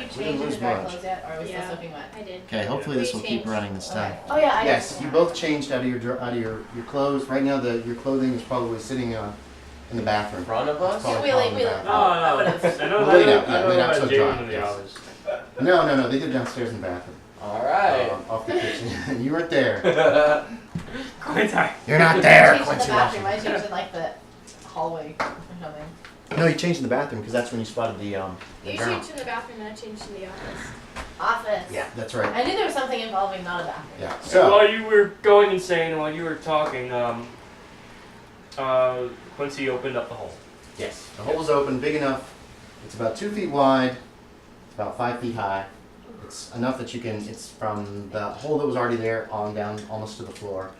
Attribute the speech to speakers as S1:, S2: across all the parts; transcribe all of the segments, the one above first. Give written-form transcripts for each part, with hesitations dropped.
S1: change into dry clothes yet, or are we still soaking wet?
S2: I did.
S3: Okay, hopefully this will keep running this time.
S1: Okay. Oh yeah,
S3: Yes, you both changed out of your clothes. Right now, your clothing is probably sitting in the bathroom.
S4: In front of us?
S1: Yeah, we like.
S5: No, I know
S3: Laid out,
S5: about
S3: so
S5: Jade
S3: dry,
S5: in the
S3: yes.
S5: hours.
S3: No, they did it downstairs in the bathroom.
S4: Alright.
S3: Off the kitchen. You weren't there.
S5: Quincy.
S3: You're not there,
S1: I changed in the
S3: Quincy.
S1: bathroom. I changed in like the hallway or something.
S3: No, you changed in the bathroom because that's when you spotted the
S2: You
S3: journal.
S2: changed in the bathroom and I changed in the office.
S1: Office.
S3: Yeah, that's right.
S1: I knew there was something involving not a bathroom.
S3: Yeah.
S5: So
S3: So,
S5: while you were going insane, while you were talking, Quincy opened up the hole.
S3: yes, the hole is open, big enough. It's about 2 feet wide. It's about 5 feet high. It's enough that you can. It's from the hole that was already there on down almost to the floor.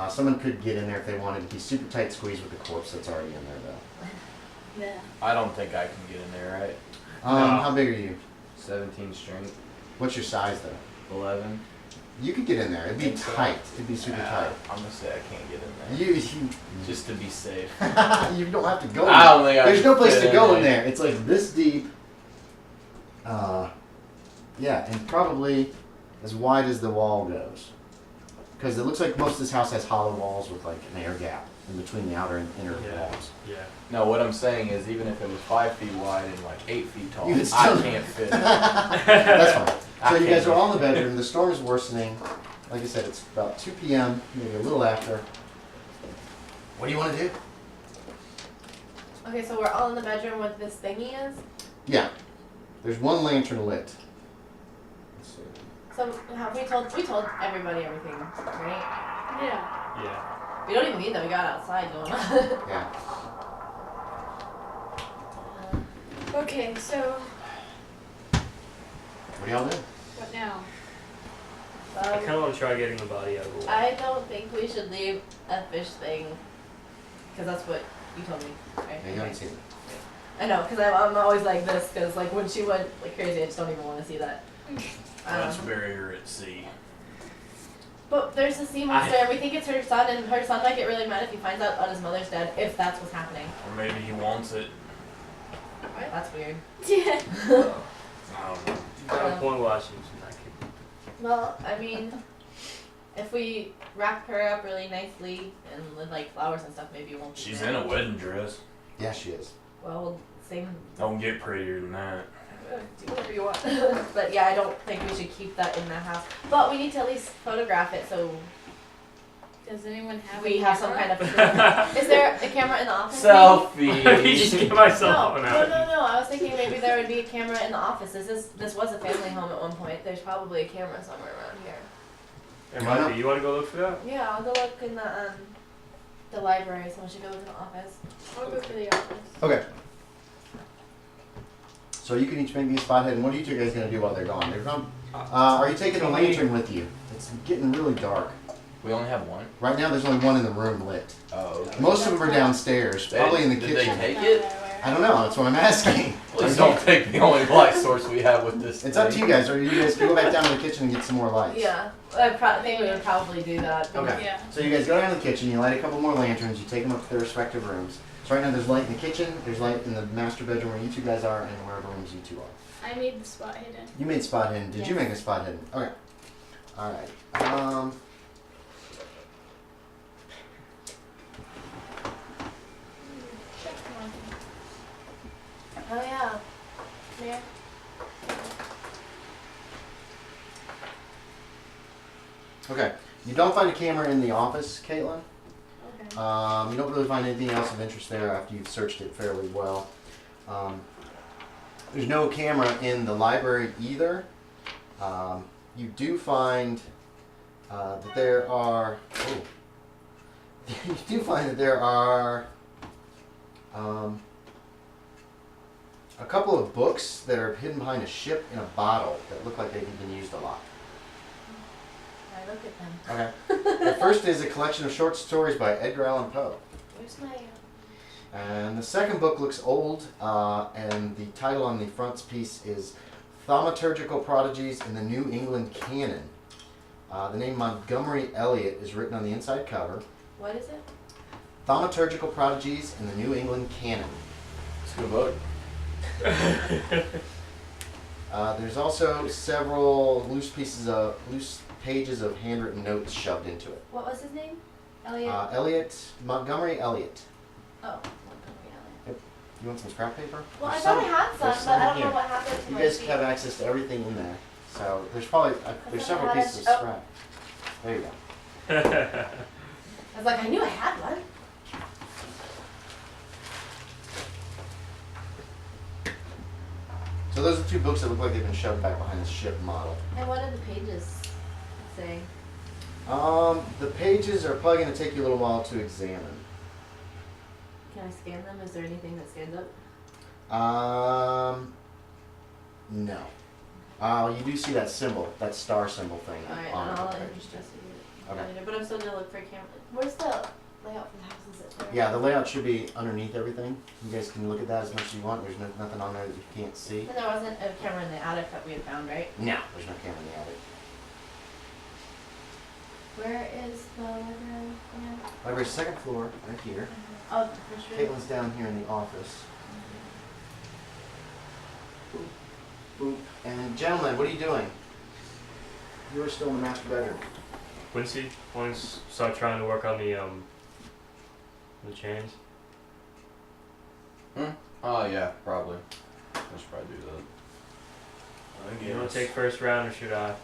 S3: Someone could get in there if they wanted to be super tight squeeze with the corpse that's already in there, though.
S2: Yeah.
S4: I don't think I can get in there, right?
S5: No.
S3: How big are you?
S4: 17 strength.
S3: What's your size, though?
S4: 11.
S3: You could get in there. It'd be tight. It'd be super tight.
S4: I'm gonna say I can't get in there.
S3: You
S4: Just to be safe.
S3: you don't have to go.
S4: I don't think I
S3: There's
S4: can
S3: no place
S4: fit
S3: to go in
S4: there.
S3: there. It's like this deep. Yeah, and probably as wide as the wall goes. Because it looks like most of this house has hollow walls with like an air gap in between the outer and inner walls.
S5: Yeah.
S4: No, what I'm saying is even if it was 5 feet wide and like 8 feet tall,
S3: You would
S4: I
S3: still-
S4: can't fit.
S3: That's fine. So
S4: I
S3: you guys
S4: can't.
S3: are all in the bedroom. The storm is worsening. Like I said, it's about 2 p.m., maybe a little after. What do you want to do?
S1: Okay, so we're all in the bedroom with this thingy is.
S3: Yeah. There's one lantern lit. Let's see.
S1: So have we told everybody everything, right?
S2: Yeah.
S5: Yeah.
S1: We don't even need that. We got outside going on.
S3: Yeah.
S2: Okay, so
S3: What do y'all do?
S2: what now?
S5: I kind of want to try getting the body out of the water.
S1: I don't think we should leave a fish thing, because that's what you told me, right?
S3: Yeah, you haven't seen it.
S1: I know, because I'm always like this, because like when she went like crazy, I just don't even want to see that.
S4: Let's bury her at sea.
S1: But there's a sea monster, and we think it's her son, and her son might get really mad if he finds out that his mother's dead, if that's what's happening.
S4: Or maybe he wants it.
S1: That's weird.
S2: Yeah.
S4: I don't know.
S5: Got a point Washington. I can.
S1: Well, I mean, if we wrap her up really nicely and with like flowers and stuff, maybe it won't be
S4: She's
S1: bad.
S4: in a wedding dress.
S3: Yeah, she is.
S1: Well, same.
S4: Don't get prettier than that.
S1: Do whatever you want. But yeah, I don't think we should keep that in the house. But we need to at least photograph it so
S2: Does anyone have
S1: we
S2: a
S1: have some
S2: camera?
S1: kind of. Is there a camera in the office?
S4: Selfie.
S5: Just give myself
S1: No,
S5: up an hour.
S1: no. I was thinking maybe there would be a camera in the office. This was a family home at one point. There's probably a camera somewhere around here.
S5: There might be. You want to go look for that?
S1: Yeah, I'll go look in the library. Someone should go look in the office.
S2: I'll go to the office.
S3: Okay. So you can each make me a spot head, and what are you two guys going to do while they're gone? They're gone. Are you taking a lantern with you? It's getting really dark.
S4: We only have one.
S3: Right now, there's only one in the room lit.
S4: Oh, okay.
S3: Most of them are downstairs, probably in the
S4: Did
S3: kitchen.
S4: they take
S2: Not
S4: it?
S2: that I
S3: I don't know. That's what I'm asking.
S4: Please don't take the only light source we have with this.
S3: It's up to you guys. Or you guys can go back down to the kitchen and get some more lights.
S1: Yeah, I think we would probably do that.
S3: Okay.
S2: Yeah.
S3: So you guys go down to the kitchen. You light a couple more lanterns. You take them up to their respective rooms. So right now, there's light in the kitchen. There's light in the master bedroom where you two guys are, and wherever rooms you two are.
S2: I made the spot hidden.
S3: You made spot hidden. Did you
S1: Yes.
S3: make a spot hidden? Okay. All right.
S1: Oh yeah. Yeah.
S3: Okay. You don't find a camera in the office, Caitlin.
S2: Okay.
S3: You don't really find anything else of interest there after you've searched it fairly well. There's no camera in the library either. You do find that there are. Oh, you do find that there are a couple of books that are hidden behind a ship in a bottle that look like they've been used a lot.
S1: I look at them.
S3: Okay. The first is a collection of short stories by Edgar Allan Poe.
S1: Where's my?
S3: And the second book looks old, and the title on the frontispiece is Thaumaturgical Prodigies in the New England Canon. The name Montgomery Eliot is written on the inside cover.
S1: What is it?
S3: Thaumaturgical Prodigies in the New England Canon.
S4: It's a good book.
S3: There's also several loose pages of handwritten notes shoved into it.
S1: What was his name? Elliot?
S3: Montgomery Elliot.
S1: Oh, Montgomery Elliot.
S3: You want some scrap paper?
S1: Well, I
S3: There's
S1: thought I had some,
S3: there's
S1: but I don't
S3: here.
S1: know what happened to
S3: You
S1: my
S3: guys
S1: sheet.
S3: have access to everything in there. So there's probably there's
S1: thought I
S3: several
S1: had
S3: pieces of
S1: oh.
S3: scrap. There you go.
S1: I was like, I knew I had one.
S3: So those are two books that look like they've been shoved back behind the ship model.
S1: And what did the pages say?
S3: The pages are probably going to take you a little while to examine.
S1: Can I scan them? Is there anything that stands up?
S3: No. You do see that symbol, that star symbol thing
S1: Alright,
S3: on
S1: I'll
S3: the page.
S1: investigate it
S3: Okay.
S1: later. But I'm still gonna look for a camera. Where's the layout for the house? Is it there?
S3: Yeah, the layout should be underneath everything. You guys can look at that as much as you want. There's nothing on there that you can't see.
S1: And there wasn't a camera in the attic that we had found, right?
S3: No, there's no camera in the attic.
S1: Where is the library again?
S3: Library's second floor, right here.
S1: Oh, the first room.
S3: Caitlin's down here in the office. Boop, boop. And gentlemen, what are you doing? You are still in the master bedroom.
S5: Quincy, want to start trying to work on the chains?
S4: Oh yeah, probably. I should probably do that.
S5: You want to take first round or should I?
S4: You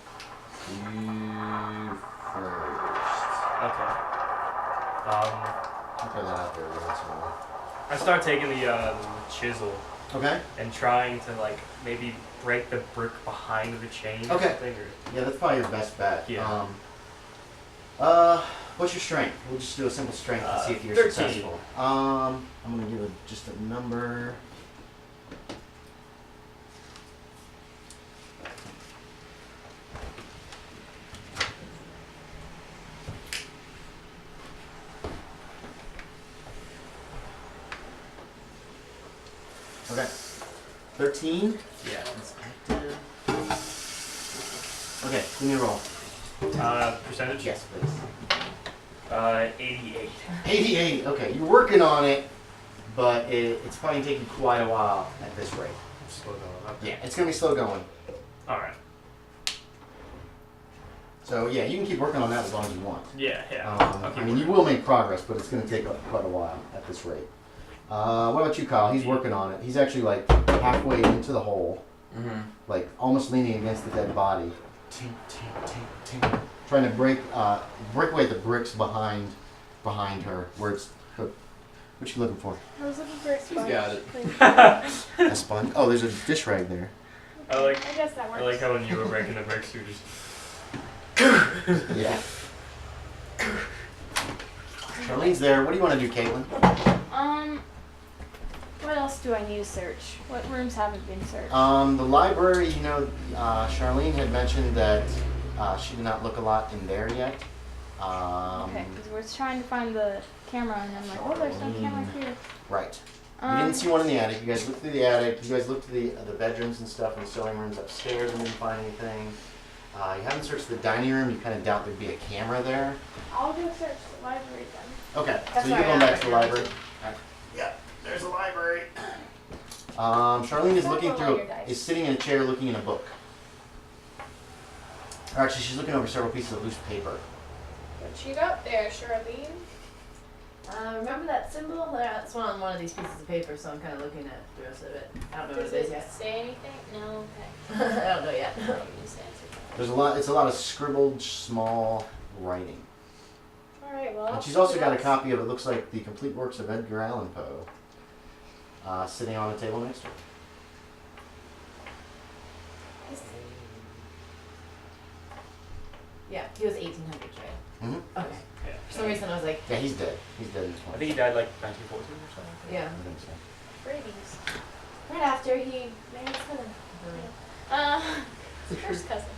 S4: first.
S5: Okay.
S3: I'll throw that out there once in a while.
S5: I start taking the chisel
S3: Okay.
S5: and trying to like maybe break the brick behind the chain or
S3: Okay.
S5: something. Or,
S3: Yeah, that's probably your best bet.
S5: Yeah.
S3: What's your strength? We'll just do a simple strength and see if you're
S5: 13.
S3: successful. I'm gonna give it just a number. Okay. 13.
S5: yeah.
S3: That's active. Okay, give me a roll.
S5: Percentage?
S3: Yes, please.
S5: 88.
S3: 88. Okay, you're working on it, but it's probably taking quite a while at this rate.
S5: Slow down. Okay.
S3: Yeah, it's gonna be slow going.
S5: All right.
S3: So yeah, you can keep working on that as long as you want.
S5: Yeah, yeah. I'll keep
S3: I mean, you will make progress, but it's gonna take quite a while at this rate. What about you, Kyle? He's working on it. He's actually like halfway into the hole, like almost leaning against the dead body. Tink, tink, tink, tink. Trying to break away the bricks behind her, where it's hooked. What you looking for?
S2: I was looking for a sponge.
S4: got it.
S2: Please.
S3: A sponge? Oh, there's a dish rag there.
S2: I guess that works.
S5: I like how when you were breaking the bricks, you were just.
S3: Yeah. Charlene's there. What do you want to do, Caitlin?
S2: What else do I need to search? What rooms haven't been searched?
S3: The library, you know, Charlene had mentioned that she did not look a lot in there yet.
S2: Okay, because we're trying to find the camera, and I'm like, oh, there's no camera here.
S3: Right. You didn't see one in the attic. You guys looked through the attic. You guys looked through the bedrooms and stuff and the sewing rooms upstairs and didn't find anything. You haven't searched the dining room. You kind of doubt there'd be a camera there.
S2: I'll go search the library then.
S3: Okay,
S1: That's
S3: so you're
S1: where
S3: going
S1: I
S3: back to the
S1: am.
S3: library? Alright. Yeah, there's the library. Charlene is looking
S2: Roll
S3: through,
S2: your dice.
S3: is sitting in a chair looking in a book. Or actually, she's looking over several pieces of loose paper.
S2: What you got there, Charlene?
S1: Remember that symbol? That's on one of these pieces of paper, so I'm kind of looking at the rest of it. I don't know
S2: Does
S1: what it is
S2: it
S1: yet.
S2: say anything? No, okay.
S1: I don't know yet.
S2: You just answered that.
S3: There's a lot. It's a lot of scribbled, small writing.
S2: Alright, well.
S3: And she's also got a copy of it. Looks like the complete works of Edgar Allan Poe, sitting on a table next to her.
S1: Yeah, he was 1800s, right?
S3: Mm-hmm.
S1: Okay.
S5: Yeah.
S1: For some reason, I was like,
S3: Yeah, he's dead. He's dead in this one.
S5: I think he died like 1914 or something.
S1: yeah.
S3: I think so.
S2: Brady's.
S1: Right after he married his cousin.
S2: His first cousin.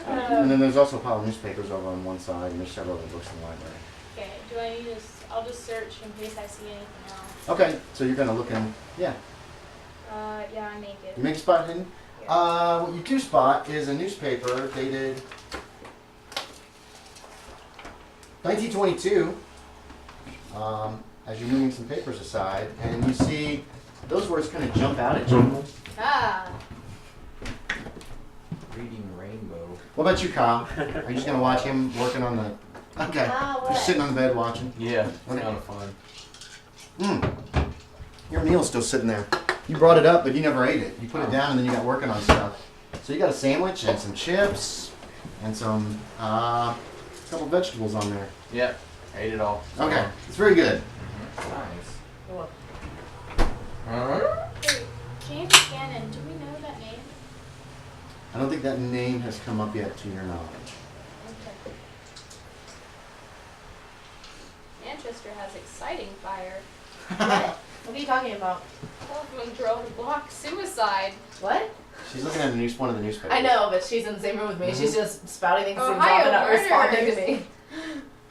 S3: And then there's also a pile of newspapers over on one side, and there's several other books in the library.
S2: Okay, do I need to, I'll just search in case I see anything else.
S3: Okay, so you're gonna look in. Yeah,
S2: Yeah, I make it.
S3: you make a spot hidden.
S2: Yeah.
S3: What you do spot is a newspaper dated 1922. As you're moving some papers aside, and you see those words kind of jump out at you.
S1: Ah!
S4: Reading Rainbow.
S3: What about you, Kyle? Are you just gonna watch him working on the? Okay.
S1: What?
S3: Just sitting on the bed watching.
S4: Yeah, it's
S3: Okay.
S4: kind of fun.
S3: Your meal's still sitting there. You brought it up, but you never ate it. You put it down and then you got working on stuff. So you got a sandwich and some chips and some couple vegetables on there.
S4: Yeah, ate it all.
S3: Okay, it's very good.
S4: Nice.
S1: Cool.
S2: Hey, James Gannon, do we know that name?
S3: I don't think that name has come up yet to your knowledge.
S2: Okay. Manchester has exciting fire.
S1: What? What are you talking about?
S2: Telephone drill to block suicide.
S1: What?
S3: She's looking at one of the newspapers.
S1: I know, but she's in the same room with me. She's just spouting things and
S2: Ohio
S1: not responding to
S2: murders.
S1: me.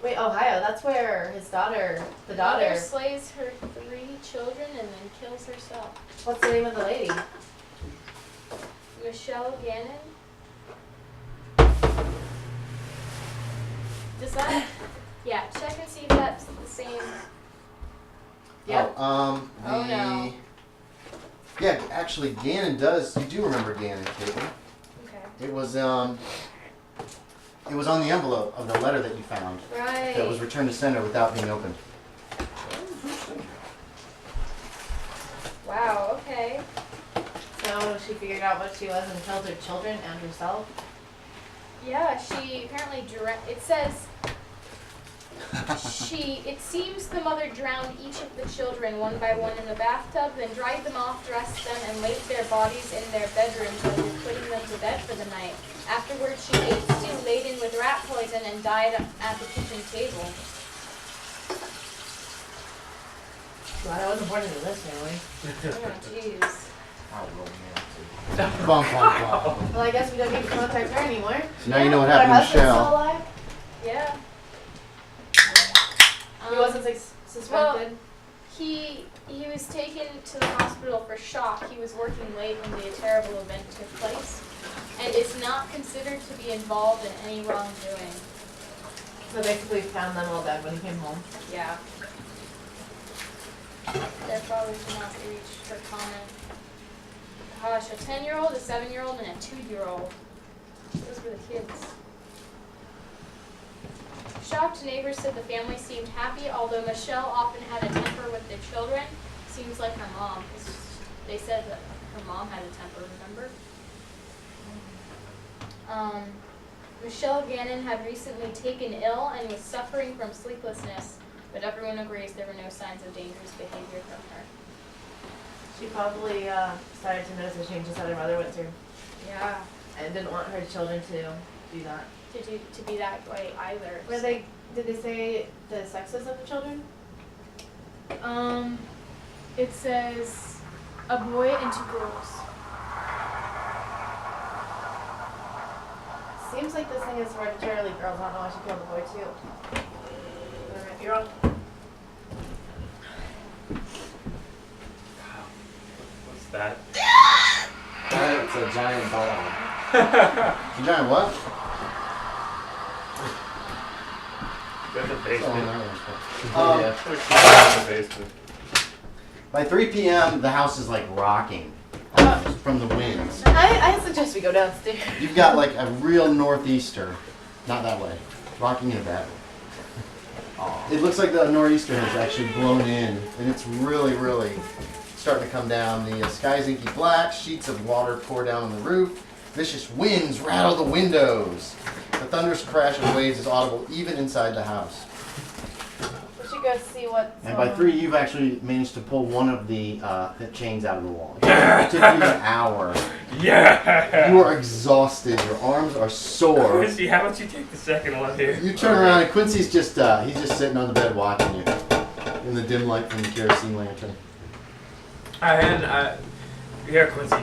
S1: Wait, Ohio, that's where his daughter, the
S2: Mother
S1: daughter.
S2: slays her 3 children and then kills herself.
S1: What's the name of the lady?
S2: Michelle Gannon. Does that? Yeah, check and see if that's the same.
S1: Yep.
S2: Oh, no.
S3: Yeah, actually, Gannon does. You do remember Gannon, Caitlin.
S2: Okay.
S3: It was on the envelope of the letter that you found
S2: Right.
S3: that was returned to sender without being opened.
S2: Wow. Okay.
S1: So she figured out what she was and killed her children and herself.
S2: Yeah, she apparently it says it seems the mother drowned each of the children one by one in the bathtub, then dried them off, dressed them, and laid their bodies in their bedrooms before putting them to bed for the night. Afterwards, she ate stew laden with rat poison and died at the kitchen table.
S1: Glad I wasn't born into this family.
S2: Oh, jeez.
S4: How romantic.
S3: Bum, bum, bum.
S1: Well, I guess we don't need to contact her anymore.
S3: So now you know what
S1: But her
S3: happened to
S1: husband's still
S3: Michelle.
S1: alive?
S2: Yeah.
S1: He wasn't suspected.
S2: He was taken to the hospital for shock. He was working late when the terrible event took place, and is not considered to be involved in any wrongdoing.
S1: So basically found them all dead when he came home.
S2: Yeah. Their father did not reach for comment. Gosh, a 10-year-old, a 7-year-old, and a 2-year-old. Those were the kids. Shocked neighbors said the family seemed happy, although Michelle often had a temper with the children. Seems like her mom, 'cause they said that her mom had a temper, remember? Michelle Gannon had recently taken ill and was suffering from sleeplessness, but everyone agrees there were no signs of dangerous behavior from her.
S1: She probably started to notice the changes that her mother went through
S2: Yeah,
S1: and didn't want her children to do that.
S2: to be that way either.
S1: Did they say the sexes of the children?
S2: It says a boy and 2 girls.
S1: Seems like this thing is hereditarily girls. I don't know why she killed the boy too. Alright, you're on.
S5: What's that?
S4: It's a giant ball.
S3: You giant what?
S5: Go to the
S3: Oh,
S5: basement.
S3: no,
S4: Yeah.
S5: Go to the basement.
S3: By 3 p.m., the house is like rocking from the winds.
S1: I suggest we go downstairs.
S3: You've got like a real northeaster, not that way, rocking in a bad way. It looks like the nor'easter has actually blown in, and it's really, really starting to come down. The sky's inky black, sheets of water pour down on the roof. Vicious winds rattle the windows. The thunderous crash of waves is audible even inside the house.
S1: We should go see what's
S3: And by 3, you've actually managed to pull one of the chains out of the wall. It took you an hour.
S5: Yeah!
S3: You are exhausted. Your arms are sore.
S5: Quincy, how about you take the second one here?
S3: You turn around and Quincy's just he's just sitting on the bed watching you in the dim light from the kerosene lantern.
S5: Here, Quincy.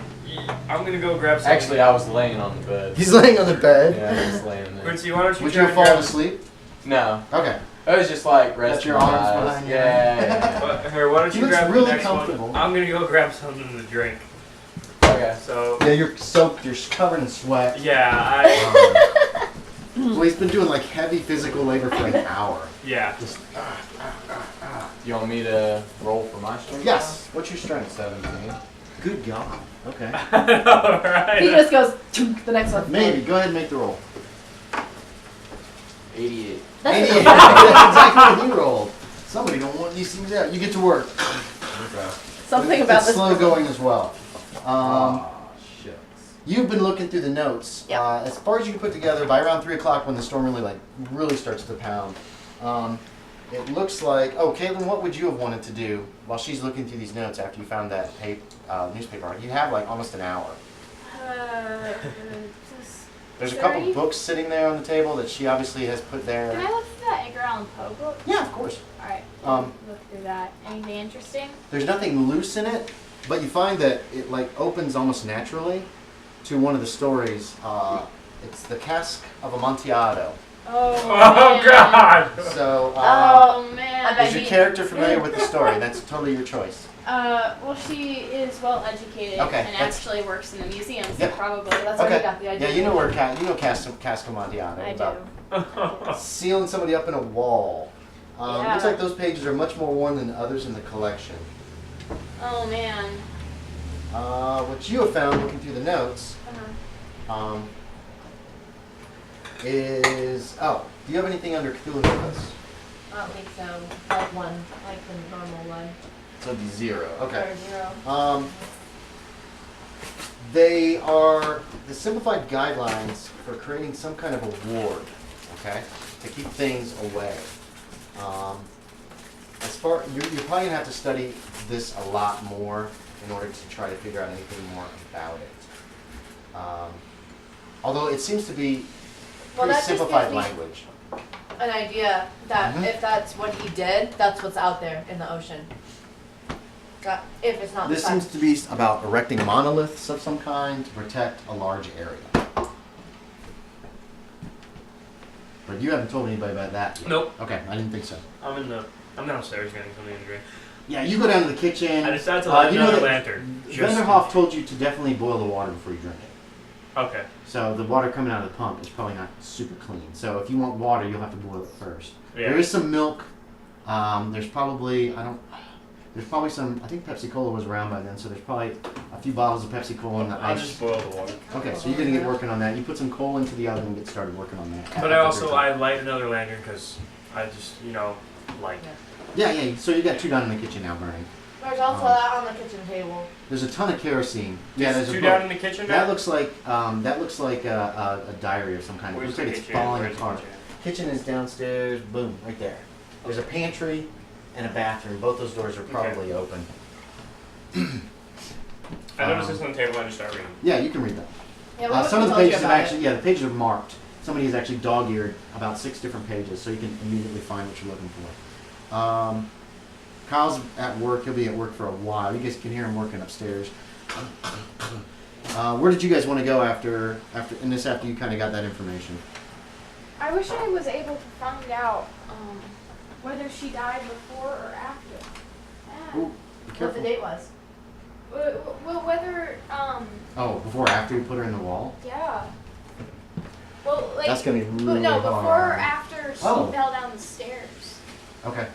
S5: I'm gonna go grab something.
S4: Actually, I was laying on the bed.
S3: He's laying on the bed.
S4: Yeah, I was laying there.
S5: Quincy, why don't you
S3: Would
S5: try
S3: you
S5: to
S3: fall
S5: grab
S3: asleep?
S4: No.
S3: Okay.
S4: It was just like resting
S3: your
S4: my
S3: arms
S4: eyes.
S3: behind you.
S4: Yeah.
S5: Here, why don't
S3: He
S5: you
S3: looks
S5: grab
S3: really
S5: the next
S3: comfortable.
S5: one? I'm gonna go grab something to drink.
S4: Okay.
S5: So,
S3: Yeah, you're soaked. You're covered in sweat.
S5: yeah,
S3: Well, he's been doing like heavy physical labor for an hour.
S5: yeah.
S3: Just
S4: You want me to roll for my strength?
S3: yes. What's your strength?
S4: 17.
S3: Good God. Okay.
S5: I know, right?
S1: He just goes, "Chunk," the next one.
S3: Maybe. Go ahead and make the roll.
S4: 88.
S1: That's
S3: 88. That's exactly what you rolled. Somebody don't want these things out. You get to work.
S4: Okay.
S1: something about
S3: it's
S1: this.
S3: slow going as well.
S4: Shit.
S3: You've been looking through the notes.
S1: Yep.
S3: As far as you can put together, by around 3 o'clock when the storm really starts to pound, it looks like, Caitlin, what would you have wanted to do while she's looking through these notes after you found that newspaper article? You have like almost an hour. There's a couple
S2: 30?
S3: books sitting there on the table that she obviously has put there.
S2: Can I look through that Edgar Allan Poe book?
S3: Yeah, of course.
S2: Alright, look through that. Anything interesting?
S3: There's nothing loose in it, but you find that it like opens almost naturally to one of the stories. It's the Cask of Amontillado.
S2: Oh,
S5: Oh
S2: man.
S5: God!
S3: So,
S2: Oh man.
S1: I bet
S3: is your
S1: he-
S3: character familiar with the story? That's totally your choice.
S2: Well, she is well educated
S3: Okay,
S2: and
S3: that's-
S2: actually works in the museum, so
S3: Yep.
S2: probably.
S1: That's where
S3: Okay.
S1: he got the idea.
S3: Yeah, you know where Cask of Amontillado.
S2: I
S3: about
S2: do.
S3: sealing somebody up in a wall.
S2: Yeah.
S3: Looks like those pages are much more worn than others in the collection.
S2: Oh man.
S3: What you have found looking through the notes is do you have anything under Cthulhu Mythos?
S1: I don't think so. Like one, like the normal one.
S3: So it'd be 0. Okay.
S1: Or 0.
S3: They are the simplified guidelines for creating some kind of award, okay, to keep things away. You're probably gonna have to study this a lot more in order to try to figure out anything more about it. Although it seems to be
S1: Well,
S3: pretty
S1: that just
S3: simplified
S1: gives me
S3: language.
S1: an idea that
S3: Mhm.
S1: if that's what he did, that's what's out there in the ocean. If it's not
S3: This
S1: the
S3: seems to be about erecting monoliths of some kind to protect a large area. But you haven't told anybody about that yet.
S5: Nope.
S3: Okay, I didn't think so.
S5: I'm downstairs getting something to drink.
S3: Yeah, you go down to the kitchen.
S5: I decided to light
S3: you know
S5: another
S3: that
S5: lantern. Just-
S3: Vanderhoff told you to definitely boil the water before you drink it.
S5: Okay.
S3: So the water coming out of the pump is probably not super clean. So if you want water, you'll have to boil it first.
S5: Yeah.
S3: There is some milk. There's probably some. I think Pepsi Cola was around by then, so there's probably a few bottles of Pepsi Cola in the
S5: I'll
S3: ice.
S5: just boil the water.
S3: Okay, so you're gonna get working on that. You put some coal into the oven and get started working on that.
S5: But I light another lantern because I just like.
S3: Yeah. So you got 2 down in the kitchen now burning.
S1: There's also that on the kitchen table.
S3: There's a ton of kerosene. Yeah, there's a
S5: two
S3: book.
S5: down in the kitchen.
S3: That
S5: now?
S3: looks like a diary of some kind. It
S5: Where's
S3: looks
S5: the
S3: like it's
S5: kitchen?
S3: falling
S5: Where's the
S3: apart.
S5: kitchen?
S3: Kitchen is downstairs. Boom, right there. There's a pantry and a bathroom. Both those doors are probably open.
S5: I noticed this on the table. I just started reading.
S3: Yeah, you can read that.
S1: Yeah, what
S3: Some of the
S1: told you
S3: pages have
S1: about
S3: actually, the pages are marked. Somebody has actually dog-eared about 6 different pages, so you can immediately find what you're looking for. Kyle's at work. He'll be at work for a while. You guys can hear him working upstairs. Where did you guys want to go after you kind of got that information?
S2: I wish I was able to find out whether she died before or after.
S3: Ooh, be
S1: What the
S3: careful.
S1: date was.
S2: Well, whether
S3: Oh, before or after you put her in the wall?
S2: yeah. Well, like
S3: That's gonna be really
S2: no,
S3: hard.
S2: before or after she
S3: Oh.
S2: fell down the stairs.
S3: Okay.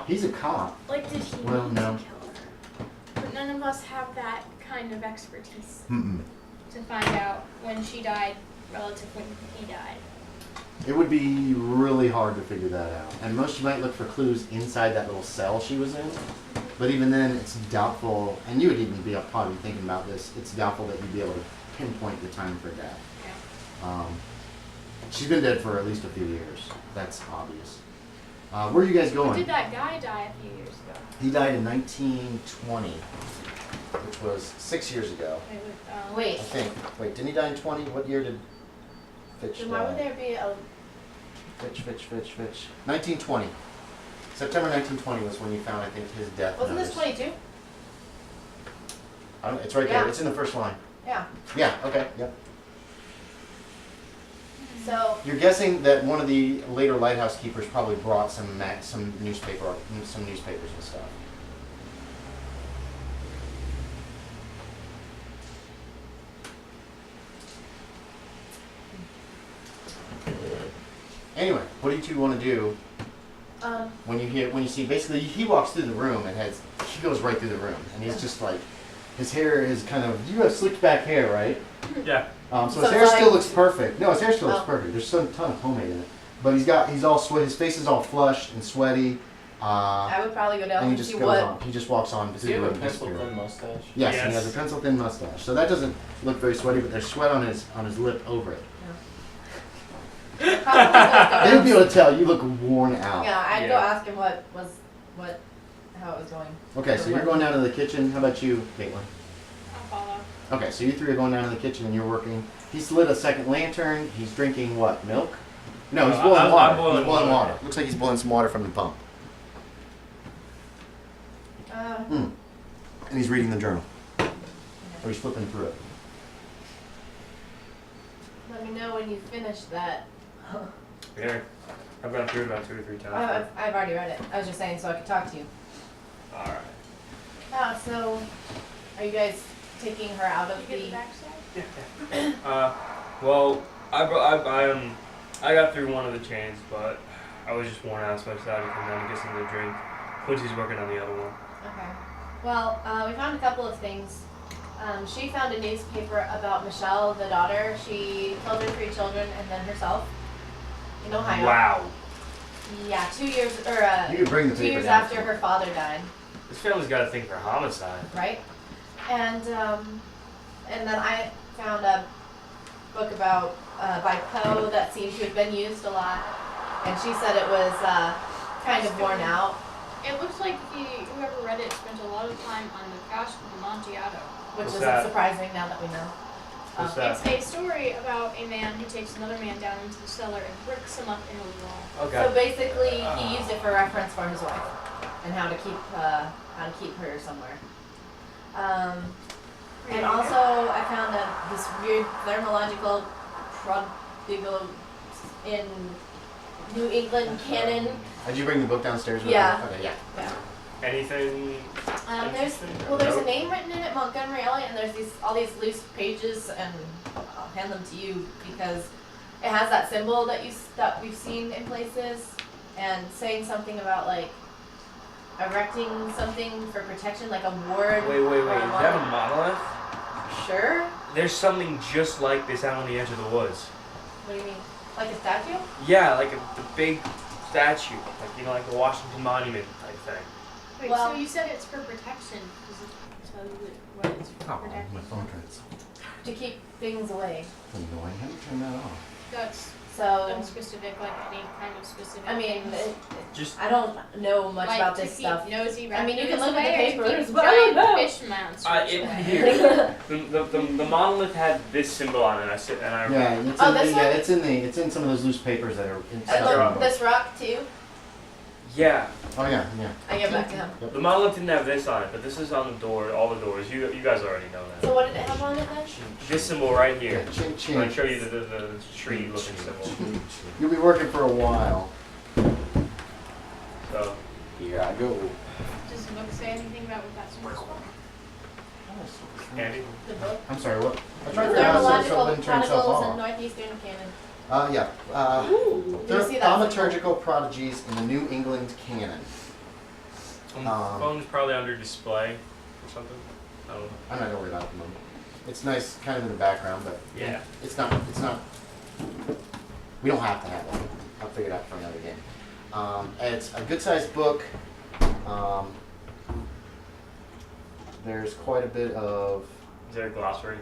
S3: He's a cop.
S2: Like, did he
S3: Well,
S2: need
S3: no.
S2: to kill her? But none of us have that kind of expertise
S3: Mm-mm.
S2: to find out when she died relative when he died.
S3: It would be really hard to figure that out. And most you might look for clues inside that little cell she was in. But even then, it's doubtful, and you would even be probably thinking about this, it's doubtful that you'd be able to pinpoint the time for death. She's been dead for at least a few years. That's obvious. Where are you guys
S2: When
S3: going?
S2: did that guy die a few years ago?
S3: He died in 1920, which was 6 years ago,
S1: Wait.
S3: I think. Wait, didn't he die in 20? What year did Fitch
S1: Then why would
S3: die?
S1: there be a...
S3: Fitch. 1920. September 1920 was when you found, I think, his death
S1: Wasn't
S3: notice.
S1: this 22?
S3: It's right
S1: Yeah.
S3: there. It's in the first line.
S1: Yeah.
S3: Yeah, okay, yep.
S1: So,
S3: You're guessing that one of the later lighthouse keepers probably brought some newspapers and stuff. Anyway, what do you two want to do When you see, basically, he walks through the room and he goes right through the room, and he's just like, his hair is kind of, you have slicked back hair, right?
S5: Yeah.
S3: So
S1: So
S3: his hair
S1: it's
S3: still
S1: like-
S3: looks perfect. No, his hair still looks
S1: Oh.
S3: perfect. There's some ton of pomade in it, but he's all sweaty. His face is all flushed and sweaty.
S1: I would probably go down
S3: And he
S1: and
S3: just
S1: see
S3: goes
S1: what.
S3: on. He just walks on
S4: Does
S3: to
S4: he
S3: the
S4: have a
S3: room.
S4: pencil
S3: disappear.
S4: thin mustache?
S3: Yes, and he has a
S5: Yes.
S3: pencil thin mustache. So that doesn't look very sweaty, but there's sweat on his lip over it.
S1: Probably go down-
S3: They would be able to tell you look worn out.
S1: Yeah, I'd go
S5: Yeah.
S1: ask him how it was going.
S3: Okay, so you're going down to the kitchen. How about you, Caitlin?
S2: I'll follow.
S3: Okay, so you three are going down to the kitchen and you're working. He's lit a second lantern. He's drinking what? Milk? No, he's boiling
S5: I'm
S3: water.
S5: boiling
S3: He's boiling
S5: water.
S3: water. Looks like he's boiling some water from the pump. And he's reading the journal. Or he's flipping through it.
S1: Let me know when you finish that.
S5: Here. I've gone through it about 2 or 3 times.
S1: I've already read it. I was just saying so I could talk to you.
S5: Alright.
S1: So, are you guys taking her out of
S2: You get the
S1: the?
S2: backside?
S5: Well, I got through one of the chains, but I was just worn out, so I decided to come down and get something to drink. Quincy's working on the other one.
S1: Okay. Well, we found a couple of things. She found a newspaper about Michelle, the daughter. She killed her 3 children and then herself in Ohio.
S5: Wow.
S1: Yeah, 2 years
S3: You could bring the
S1: 2
S3: paper
S1: years
S3: down.
S1: after her father died,
S5: This family's got a thing for homicide.
S1: right? And then I found a book about by Poe that seemed to have been used a lot, and she said it was kind of worn out,
S2: It looks like whoever read it spent a lot of time on the Cache of Amontillado.
S1: which
S5: What's
S1: isn't
S5: that?
S1: surprising now that we know.
S5: What's that?
S2: It's a story about a man who takes another man down into the cellar and bricks him up in a wall.
S5: Okay.
S1: So basically, he used it for reference for his wife and how to keep her somewhere. And also, I found this weird thermological prodigal in New England canon.
S3: Did you bring the book downstairs with
S1: Yeah.
S3: you? Okay, yeah.
S1: Yeah.
S5: Anything?
S1: There's a name written in it, Montgomery Elliott, and there's all these loose pages, and I'll hand them to you because it has that symbol that we've seen in places, and saying something about like erecting something for protection, like a ward.
S5: Wait.
S1: or
S5: Is that a monolith?
S1: Sure.
S5: There's something just like this out on the edge of the woods.
S1: What do you mean? Like a statue?
S5: Yeah, like the big statue, like the Washington Monument type thing.
S2: Wait,
S1: Well-
S2: so you said it's for protection. Does it tell you what it's for
S3: Oh,
S2: protection?
S3: my phone turns.
S1: To keep things away.
S3: That's annoying. How do you turn that off?
S2: That's
S1: So,
S2: unspecific, like any kind of specific.
S1: I mean,
S2: things.
S5: Just
S1: I don't know much
S2: like
S1: about
S2: to
S1: this
S2: keep
S1: stuff.
S2: nosy
S1: I mean, you can
S2: raptors
S1: look at the
S2: away or to
S1: papers,
S2: keep
S1: but I don't
S2: giant
S1: know.
S2: fish monsters away.
S5: here. The monolith had this symbol on it. I
S3: Yeah, it's
S1: Oh,
S3: in,
S1: this one?
S3: it's in some of those loose papers that are in
S1: And
S5: That's
S1: look,
S5: wrong.
S1: this rock too.
S5: Yeah,
S3: Oh yeah, yeah.
S1: I give it back to him.
S5: the monolith didn't have this on it, but this is on the door, all the doors. You guys already know that.
S1: So what did it have on it then?
S5: This symbol right here.
S3: Ching
S5: I'm
S3: ching.
S5: gonna show you the tree-looking symbol.
S3: You'll be working for a while.
S5: So
S4: Here I go.
S2: Does the book say anything about what that symbol's for?
S5: Andy,
S1: The book.
S3: I'm sorry, what? I tried to pronounce it so it
S1: Thermological
S3: didn't turn itself
S1: Chronicles in
S3: off.
S1: Northeastern Canon.
S3: Yeah.
S1: Ooh, do you see that?
S3: Thaumaturgical prodigies in the New England canon.
S5: phone's probably under display or something. I don't know.
S3: I'm not gonna worry about it at the moment. It's nice, kind of in the background, but
S5: Yeah.
S3: it's not. We don't have to have it. I'll figure it out for another game. It's a good-sized book. There's quite a bit of.
S5: Is there a glossary?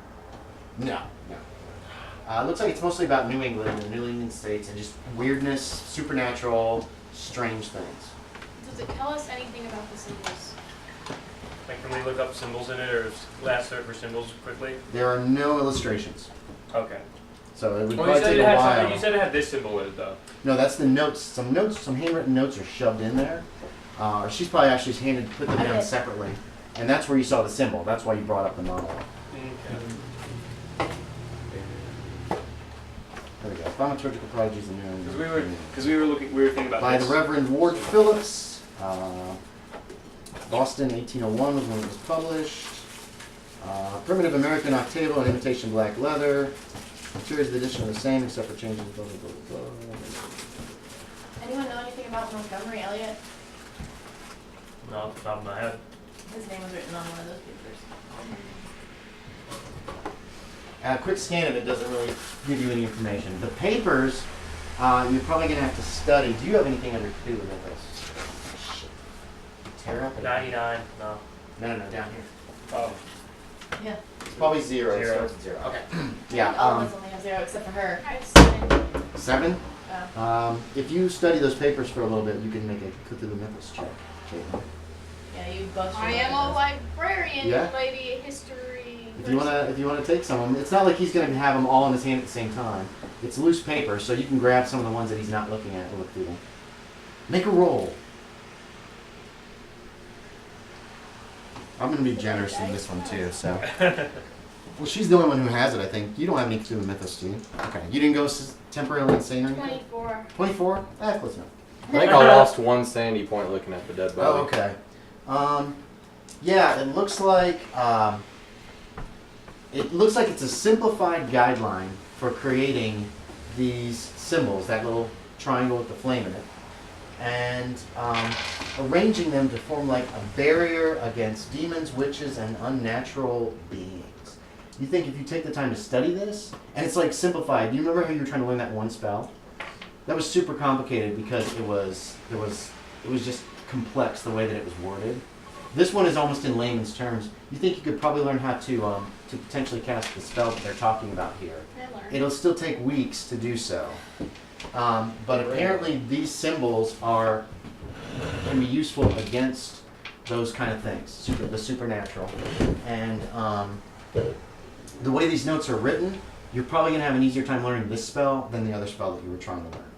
S3: No. It looks like it's mostly about New England and the New England states and just weirdness, supernatural, strange things.
S2: Does it tell us anything about the symbols?
S5: Like, can we look up symbols in it, or last search for symbols quickly?
S3: There are no illustrations,
S5: Okay.
S3: so it would
S5: Well, you
S3: probably
S5: said
S3: take
S5: it
S3: a
S5: had
S3: while.
S5: something. You said it had this symbol in it, though.
S3: No, that's the notes. Some handwritten notes are shoved in there. She's probably actually put them
S1: I
S3: down
S1: did.
S3: separately, and that's where you saw the symbol. That's why you brought up the monolith.
S5: Okay.
S3: There we go. Thaumaturgical prodigies in New England.
S5: Because we were thinking about
S3: By
S5: this.
S3: the Reverend Ward Phillips. Boston, 1801 was when it was published. Primitive American Octavo and imitation black leather. Materials of the edition are the same except for changes. Blah, blah, blah, blah.
S1: Anyone know anything about Montgomery Elliott?
S5: Not off the top of my head.
S1: His name was written on one of those papers.
S3: A quick scan of it doesn't really give you any information. The papers, you're probably going to have to study. Do you have anything under Cthulhu with us? Shit. Tear up.
S5: 99. No.
S3: No, down here.
S5: Oh.
S1: Yeah.
S3: It's probably zero.
S5: Zero.
S3: So it's zero. Okay.
S1: I think
S3: Yeah.
S1: all of us only have 0 except for her.
S2: I have 7.
S3: 7.
S1: Oh.
S3: If you study those papers for a little bit, you can make a Cthulhu Mythos check. Okay.
S1: Yeah, you both.
S2: I am a librarian,
S3: Yeah.
S2: lady, history.
S3: If you wanna take some of them, it's not like he's gonna have them all in his hand at the same time. It's loose paper, so you can grab some of the ones that he's not looking at and look through them. Make a roll. I'm gonna be generous in this one too. So, well, she's the only one who has it. I think you don't have any Cthulhu Mythos, do you? Okay, you didn't go temporarily insane or anything.
S2: 24.
S3: 24. Close enough.
S4: I think I lost one sandy point looking at the dead body.
S3: Oh, okay. Yeah, it looks like it's a simplified guideline for creating these symbols, that little triangle with the flame in it, and arranging them to form like a barrier against demons, witches, and unnatural beings. You think if you take the time to study this, and it's like simplified. Do you remember how you were trying to learn that one spell? That was super complicated because it was just complex the way that it was worded. This one is almost in layman's terms. You think you could probably learn how to potentially cast the spell that they're talking about here.
S2: I learned.
S3: It'll still take weeks to do so. But apparently these symbols can be useful against those kind of things, the supernatural. And the way these notes are written, you're probably going to have an easier time learning this spell than the other spell that you were trying to learn.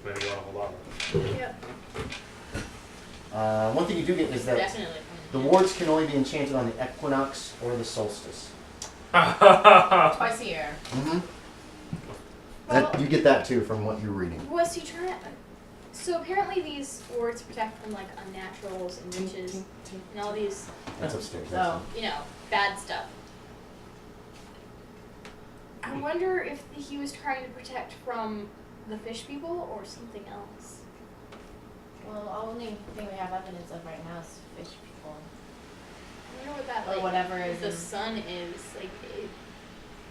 S5: Maybe you want to hold on.
S2: Yep.
S3: One thing you do get is that
S2: Definitely.
S3: the wards can only be enchanted on the equinox or the solstice.
S1: Twice a year.
S3: Mm-hmm.
S2: Well,
S3: You get that too from what you're reading.
S2: was he trying? So apparently these wards protect from like unnaturals and witches and all these,
S3: That's upstairs.
S1: Oh.
S2: bad stuff. I wonder if he was trying to protect from the fish people or something else.
S1: Well, the only thing we have evidence of right now is fish people.
S2: I wonder what that
S1: Or
S2: like
S1: whatever is
S2: the
S1: in-
S2: sun is like.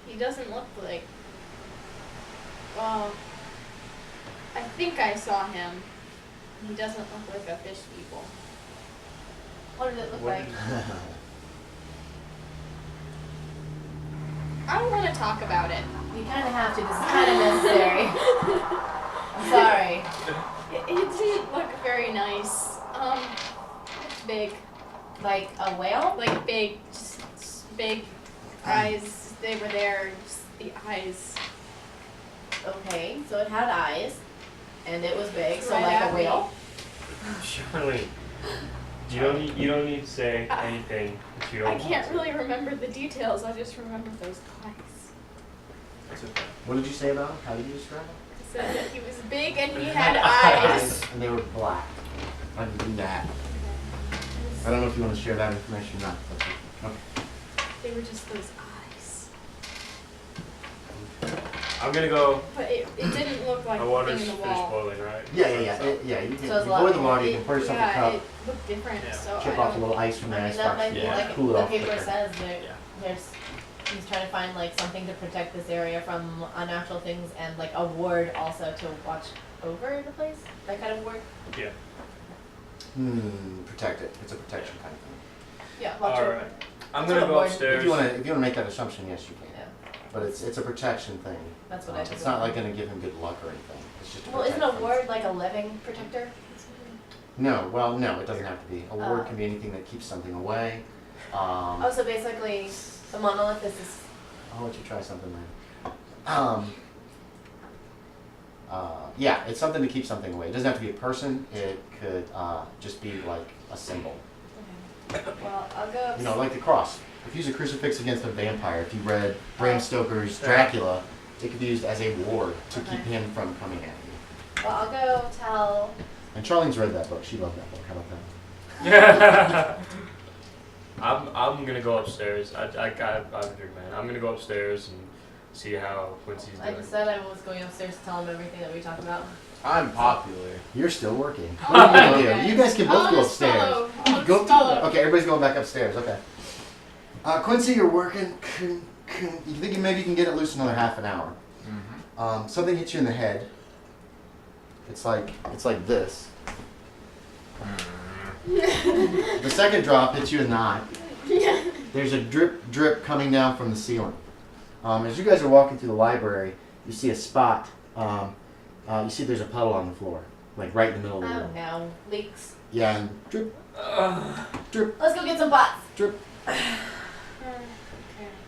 S2: He doesn't look like. Well, I think I saw him. He doesn't look like a fish people.
S1: What does it look
S5: What
S1: like?
S2: I don't want to talk about it.
S1: You kind of have to. This is kind of necessary. I'm sorry.
S2: It didn't look very nice. It's big,
S1: Like a whale?
S2: like big, just big eyes. They were there. Just the eyes.
S1: Okay, so it had eyes, and it was big, so
S2: Right
S1: like
S2: at
S1: a
S2: me.
S1: whale.
S5: Charlene, you don't need to say anything that you don't
S2: I
S5: want
S2: can't
S5: to.
S2: really remember the details. I just remember those eyes.
S5: That's okay.
S3: What did you say about him? How did you describe him?
S2: I said that he was big and he had eyes.
S3: And they were black. I can do that. I don't know if you want to share that information or not. Okay.
S2: They were just those eyes.
S5: I'm gonna go.
S2: But it didn't look like
S5: My
S2: the
S5: water's
S2: thing in the
S5: finished
S2: wall.
S5: boiling, right?
S3: Yeah. You can
S1: So it's
S3: you
S1: like-
S3: boil the water. You can pour yourself a
S2: Yeah,
S3: cup,
S2: it looked different.
S5: Yeah.
S2: So
S3: chip
S2: I
S3: off a
S2: don't.
S3: little ice from the
S1: I mean,
S3: ice
S1: that
S3: box.
S1: might be
S5: Yeah.
S1: like
S3: Cool it
S1: the
S3: off
S1: paper
S3: quicker.
S1: says.
S5: Yeah.
S1: He's trying to find like something to protect this area from unnatural things and like a ward also to watch over the place. That kind of ward.
S5: Yeah.
S3: Protect it. It's a protection kind of thing.
S1: Yeah, watch
S5: All
S1: over.
S5: right. I'm
S1: That's
S5: gonna
S1: what
S5: go
S1: a ward-
S5: upstairs.
S3: If you want to make that assumption, yes, you can.
S1: Yeah,
S3: But it's a protection thing.
S1: that's what I think.
S3: It's not like going to give him good luck or anything. It's just. To
S1: Well, isn't
S3: protect
S1: a
S3: him.
S1: ward like a living protector?
S3: No. Well, no. It doesn't have to be. A ward
S1: Oh.
S3: can be anything that keeps something away.
S1: Oh, so basically, the monolith is this.
S3: I'll let you try something then. Yeah, it's something to keep something away. It doesn't have to be a person. It could just be like a symbol.
S1: Okay. Well, I'll go.
S3: You know, like the cross. If you use a crucifix against a vampire, if you read Bram Stoker's Dracula, it could be used as a ward to keep
S1: Okay.
S3: him from coming at you.
S1: Well, I'll go tell.
S3: And Charlene's read that book. She loved that book. How about that?
S5: I'm gonna go upstairs. I got a drink, man. I'm gonna go upstairs and see how Quincy's
S1: I
S5: doing.
S1: just said I was going upstairs to tell him everything that we talked about.
S4: I'm popular.
S3: You're still working. What are you gonna do? You guys can both
S2: I'll
S3: go
S2: just
S3: upstairs.
S2: follow. I'll just
S3: Go.
S2: follow.
S3: Okay, everybody's going back upstairs. Okay. Quincy, you're working. You think maybe you can get it loose another half an hour?
S4: Mm-hmm.
S3: Something hits you in the head. It's like this. The second drop hits you in the eye. There's a drip coming down from the ceiling. As you guys are walking through the library, you see a spot. You see there's a puddle on the floor, like right in the middle of the
S1: Oh
S3: room.
S1: no, leaks.
S3: Yeah, and drip, drip,
S1: Let's go get some pots.
S3: drip.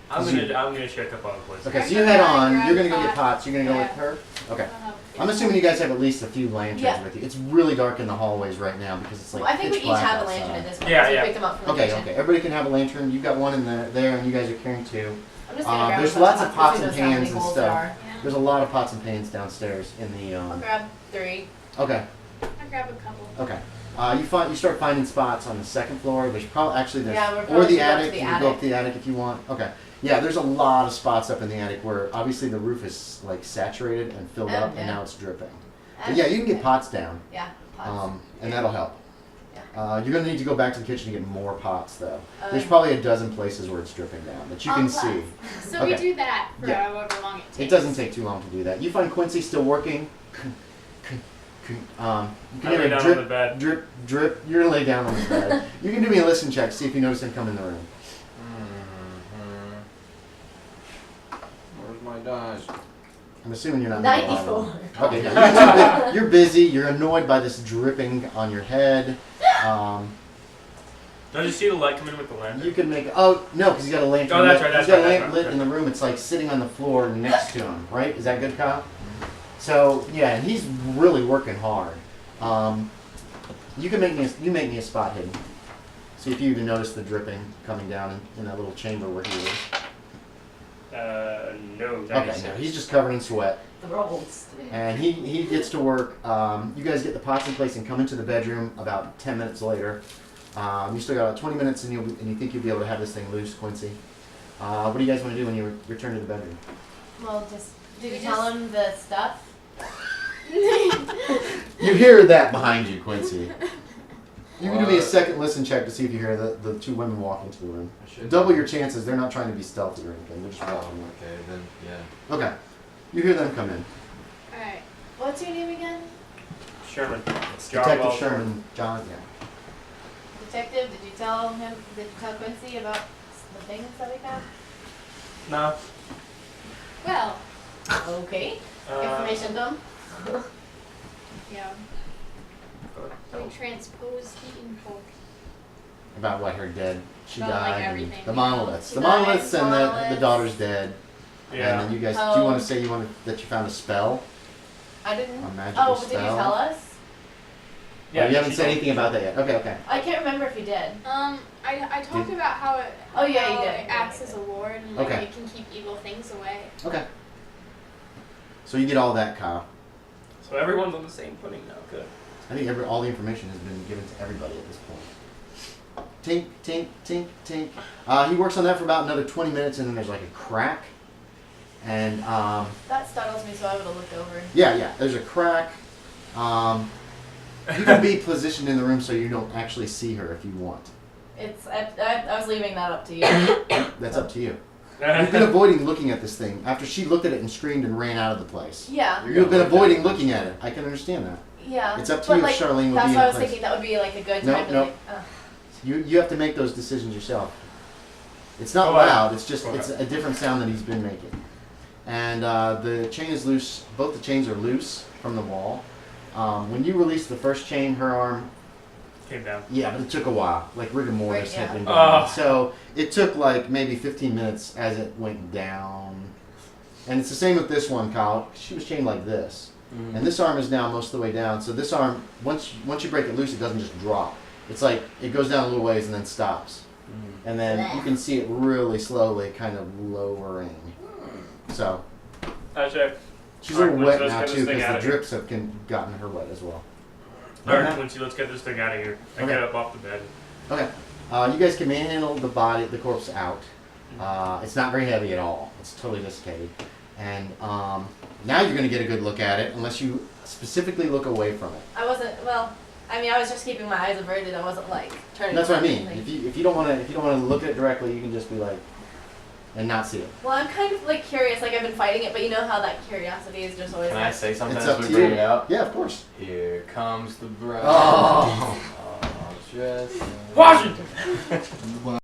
S5: I'm gonna check up on Quincy.
S3: Okay, so
S2: I'm
S3: you
S2: gonna
S3: head on.
S2: grab
S3: You're gonna go
S2: pot.
S3: get pots. You're gonna go
S2: Yeah.
S3: with her. Okay.
S2: Uh-huh.
S3: I'm assuming you guys have at least a few lanterns
S1: Yeah.
S3: with you. It's really dark in the hallways right now because it's like
S1: Well, I think we
S3: pitch
S1: each
S3: black
S1: have a
S3: outside.
S1: lantern in this one.
S5: Yeah,
S1: because
S5: yeah.
S1: We picked them up from the
S3: Okay,
S1: kitchen.
S3: okay. Everybody can have a lantern. You've got one in there, and you guys are carrying two.
S1: I'm just gonna grab
S3: There's
S1: a bunch
S3: lots of pots
S1: because
S3: and
S1: who knows how many
S3: pans and
S1: holes
S3: stuff.
S1: there are.
S2: Yeah.
S3: There's a lot of pots and pans downstairs in the.
S1: I'll grab 3.
S3: Okay,
S2: I'll grab a couple.
S3: okay. You start finding spots on the second floor. There's probably
S1: Yeah, we're
S3: or
S1: probably
S3: the
S1: should go up to
S3: attic.
S1: the
S3: You can go up to the attic if you want. Okay. Yeah, there's a lot of spots up in the attic where obviously the roof is like saturated and filled
S1: Oh,
S3: up, and
S1: yeah.
S3: now it's dripping. But yeah, you can get pots down.
S1: Yeah, pots.
S3: And that'll help. You're gonna need to go back to the kitchen to get more pots, though. There's
S1: Okay.
S3: probably a dozen places where it's dripping down that you can
S1: Pots.
S3: see.
S2: So we
S3: Okay.
S2: do that for
S3: Yeah.
S2: however long it takes.
S3: It doesn't take too long to do that. You find Quincy still working. You
S5: I
S3: can
S5: lay
S3: hear
S5: down
S3: drip,
S5: on the bed.
S3: drip, drip. You're gonna lay down on the bed. You can do me a listen check, see if you notice him come in the room.
S4: Where's my dice?
S3: I'm assuming you're not.
S1: 94.
S3: Okay, yeah, you're busy. You're annoyed by this dripping on your head.
S5: Does you see the light come in with the lantern?
S3: You can make. Oh no, because he's got a lantern.
S5: Oh, that's
S3: lit.
S5: right, that's
S3: He's got
S5: right,
S3: a
S5: that's
S3: lamp
S5: right.
S3: lit in the room. It's like sitting on the floor next to him. Right? Is that good, Kyle? So yeah, and he's really working hard. You can make me a spot hidden. See if you even notice the dripping coming down in that little chamber where he is.
S5: No.
S3: Okay, no, he's just covered in sweat.
S1: The rolls.
S3: And he gets to work. You guys get the pots in place and come into the bedroom about 10 minutes later. You still got about 20 minutes and you think you'll be able to have this thing loose, Quincy. What do you guys want to do when you return to the bedroom?
S1: Well, did you
S2: We
S1: tell him the stuff?
S3: You hear that behind you, Quincy. You can do me a second listen check to see if you hear the two women walk into the room.
S4: I should
S3: Double your chances. They're not trying to be stealthy or anything. They're just
S4: Oh,
S3: walking in.
S4: okay, then, yeah.
S3: Okay. You hear them come in.
S2: Alright.
S1: What's your name again?
S5: Sherman.
S3: It's
S5: John
S3: Detective
S5: Wells
S3: Sherman. John, yeah.
S1: Detective, did you tell Quincy about the things that we found?
S5: No.
S2: Well,
S1: Okay. Information dump.
S2: yeah.
S5: Good.
S2: We transposed the info.
S3: About what, her dead. She
S2: About, like,
S3: died. and
S2: everything,
S3: the
S2: yeah.
S3: monoliths.
S1: She
S3: the
S1: died,
S3: monoliths and the
S1: monoliths.
S3: daughter's dead.
S5: Yeah.
S3: And then you guys,
S1: Oh.
S3: do you want to say that you found a spell?
S1: I didn't.
S3: A magical
S1: Oh, but did you
S3: spell?
S1: tell us?
S3: Yeah, you haven't
S5: she
S3: said
S5: told-
S3: anything about that yet. Okay, okay.
S1: I can't remember if you did.
S2: I talked about how it
S1: Oh, yeah, you
S2: how
S1: did.
S2: it acts as a ward and like
S3: Okay.
S2: it can keep evil things away.
S3: Okay. So you get all that, Kyle.
S5: So everyone's on the same footing now. Good.
S3: I think all the information has been given to everybody at this point. Tink, tink, tink, tink. He works on that for about another 20 minutes, and then there's like a crack. And
S1: That startles me, so I would have looked over.
S3: yeah, there's a crack. You can be positioned in the room so you don't actually see her if you want.
S1: I was leaving that up to you.
S3: That's up to you. You've been avoiding looking at this thing after she looked at it and screamed and ran out of the place.
S1: Yeah.
S3: You've been avoiding looking at it. I can understand that.
S1: Yeah.
S3: It's up to
S1: but
S3: you
S1: like,
S3: if Charlene would
S1: that's
S3: be in
S1: what I was
S3: place.
S1: thinking. That would be like a good
S3: Nope,
S1: time to
S3: nope.
S1: like.
S3: You have to make those decisions yourself. It's not
S5: Oh, wow.
S3: loud. It's just
S5: Okay.
S3: it's a different sound that he's been making. And the chain is loose. Both the chains are loose from the wall. When you release the first chain, her arm.
S5: Came down.
S3: Yeah, but it took a while. Like rigor mortis
S1: Right,
S3: had
S1: yeah.
S3: been going on.
S5: Ugh.
S3: So it took like maybe 15 minutes as it went down. And it's the same with this one, Kyle. She was chained like this.
S4: Mm-hmm.
S3: And this arm is now most of the way down. So this arm, once you break it loose, it doesn't just drop. It's like it goes down a little ways and then stops.
S4: Mm-hmm.
S3: And then you can see it really slowly kind of lowering. So
S5: Check.
S3: she's a little
S5: Alright,
S3: wet
S5: let's
S3: now
S5: get this
S3: too
S5: thing
S3: because the
S5: outta here.
S3: drips have gotten her wet as well.
S5: Alright, Quincy, let's get this thing out of here. I
S3: Okay.
S5: get up off the bed.
S3: Okay. You guys can manhandle the corpse out. It's not very heavy at all. It's totally desiccated. And now you're going to get a good look at it unless you specifically look away from it.
S1: I wasn't, well, I mean, I was just keeping my eyes averted. I wasn't like turning.
S3: That's what I
S1: my
S3: mean.
S1: head, like-
S3: If you don't want to look at it directly, you can just be like, and not see it.
S1: Well, I'm kind of like curious. Like I've been fighting it, but you know how that curiosity is just always.
S6: Can I
S1: like,
S6: say something
S3: It's
S6: as
S3: up
S6: we
S3: to
S6: bring
S3: you.
S6: it out?
S3: Yeah, of course.
S6: Here comes the bride.
S3: Oh.
S6: Just
S5: Washington!